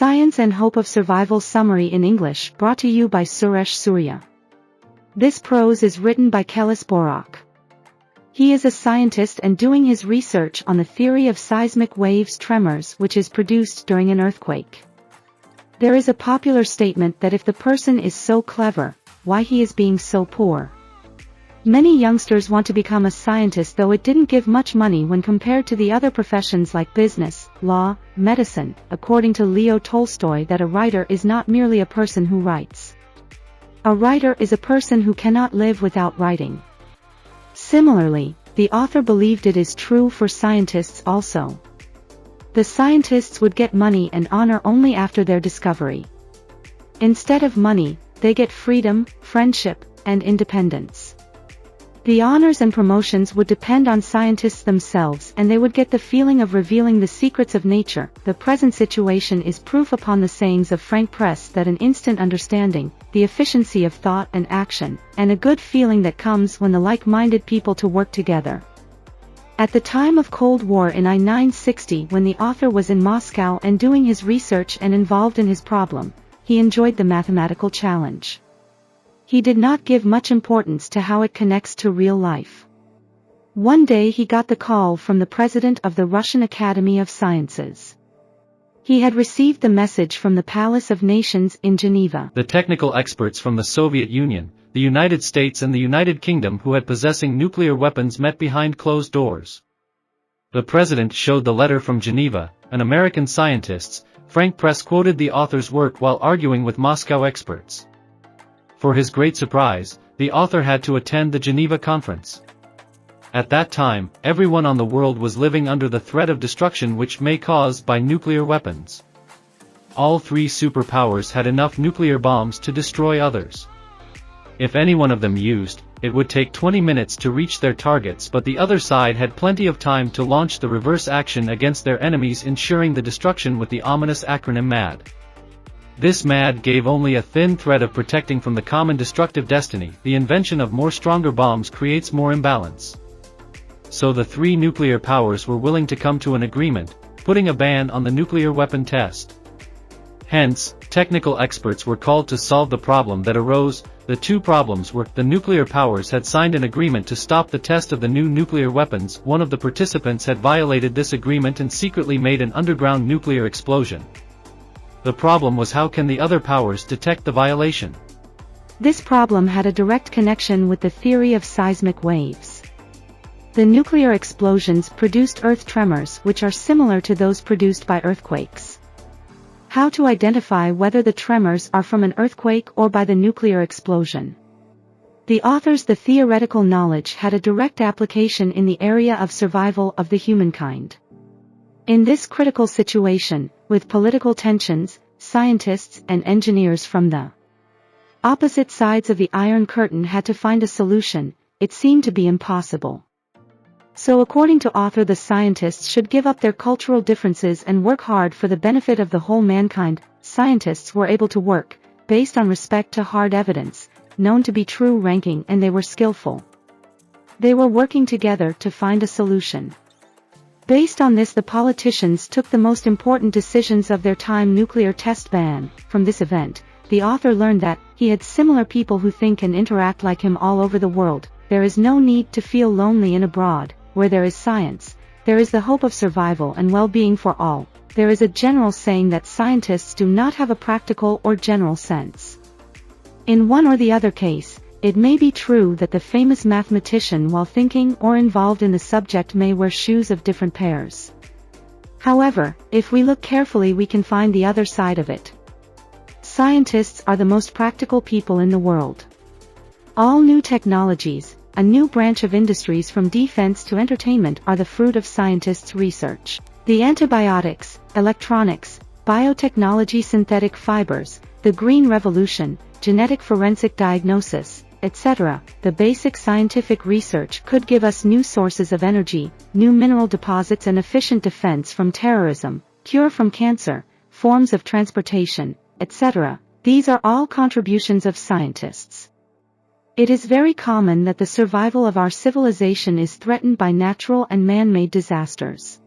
Science and Hope of Survival Summary in English, brought to you by Suresh Surya. This prose is written by Kailas Borak. He is a scientist and doing his research on the theory of seismic waves tremors which is produced during an earthquake. There is a popular statement that if the person is so clever, why he is being so poor. Many youngsters want to become a scientist, though it didn't give much money when compared to the other professions like business, law, medicine. According to Leo Tolstoy, that a writer is not merely a person who writes. A writer is a person who cannot live without writing. Similarly, the author believed it is true for scientists also. The scientists would get money and honor only after their discovery. Instead of money, they get freedom, friendship, and independence. The honors and promotions would depend on scientists themselves, and they would get the feeling of revealing the secrets of nature. The present situation is proof upon the sayings of Frank Press that an instant understanding, the efficiency of thought and action, and a good feeling that comes when the like-minded people to work together. At the time of Cold War in I-960, when the author was in Moscow and doing his research and involved in his problem, he enjoyed the mathematical challenge. He did not give much importance to how it connects to real life. One day he got the call from the president of the Russian Academy of Sciences. He had received the message from the Palace of Nations in Geneva. The technical experts from the Soviet Union, the United States and the United Kingdom who had possessing nuclear weapons met behind closed doors. The president showed the letter from Geneva, and American scientists. Frank Press quoted the author's work while arguing with Moscow experts. For his great surprise, the author had to attend the Geneva conference. At that time, everyone on the world was living under the threat of destruction which may caused by nuclear weapons. All three superpowers had enough nuclear bombs to destroy others. If any one of them used, it would take 20 minutes to reach their targets, but the other side had plenty of time to launch the reverse action against their enemies, ensuring the destruction with the ominous acronym MAD. This MAD gave only a thin thread of protecting from the common destructive destiny. The invention of more stronger bombs creates more imbalance. So the three nuclear powers were willing to come to an agreement, putting a ban on the nuclear weapon test. Hence, technical experts were called to solve the problem that arose. The two problems were, the nuclear powers had signed an agreement to stop the test of the new nuclear weapons. One of the participants had violated this agreement and secretly made an underground nuclear explosion. The problem was, how can the other powers detect the violation? This problem had a direct connection with the theory of seismic waves. The nuclear explosions produced earth tremors which are similar to those produced by earthquakes. How to identify whether the tremors are from an earthquake or by the nuclear explosion? The author's the theoretical knowledge had a direct application in the area of survival of the humankind. In this critical situation, with political tensions, scientists and engineers from the opposite sides of the Iron Curtain had to find a solution. It seemed to be impossible. So according to author, the scientists should give up their cultural differences and work hard for the benefit of the whole mankind. Scientists were able to work, based on respect to hard evidence, known to be true ranking, and they were skillful. They were working together to find a solution. Based on this, the politicians took the most important decisions of their time: nuclear test ban. From this event, the author learned that he had similar people who think and interact like him all over the world. There is no need to feel lonely in abroad. Where there is science, there is the hope of survival and well-being for all. There is a general saying that scientists do not have a practical or general sense. In one or the other case, it may be true that the famous mathematician, while thinking or involved in the subject, may wear shoes of different pairs. However, if we look carefully, we can find the other side of it. Scientists are the most practical people in the world. All new technologies, a new branch of industries from defense to entertainment, are the fruit of scientists' research. The antibiotics, electronics, biotechnology, synthetic fibers, the green revolution, genetic forensic diagnosis, etc. The basic scientific research could give us new sources of energy, new mineral deposits, and efficient defense from terrorism, cure from cancer, forms of transportation, etc. These are all contributions of scientists. It is very common that the survival of our civilization is threatened by natural and man-made disasters.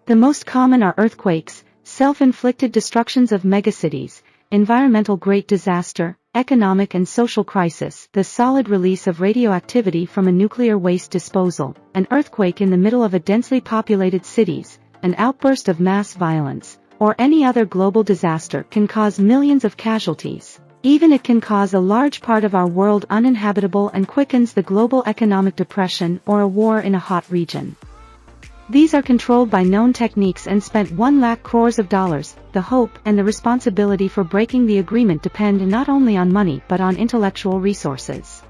The most common are earthquakes, self-inflicted destructions of megacities, environmental great disaster, economic and social crisis, the solid release of radioactivity from a nuclear waste disposal, an earthquake in the middle of a densely populated cities, an outburst of mass violence, or any other global disaster can cause millions of casualties. Even it can cause a large part of our world uninhabitable and quickens the global economic depression or a war in a hot region. These are controlled by known techniques and spent 1 lakh crores of dollars. The hope and the responsibility for breaking the agreement depend not only on money but on intellectual resources.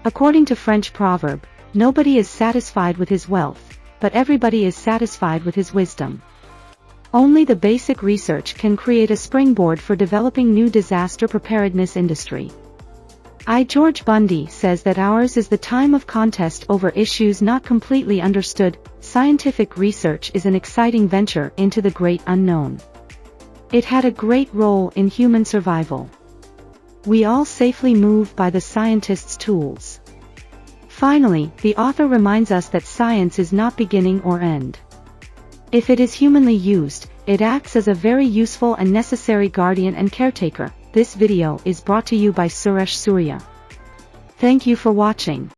According to French proverb, nobody is satisfied with his wealth, but everybody is satisfied with his wisdom. Only the basic research can create a springboard for developing new disaster preparedness industry. George Bundy says that ours is the time of contest over issues not completely understood. Scientific research is an exciting venture into the great unknown. It had a great role in human survival. We all safely move by the scientist's tools. Finally, the author reminds us that science is not beginning or end. If it is humanly used, it acts as a very useful and necessary guardian and caretaker. This video is brought to you by Suresh Surya. Thank you for watching.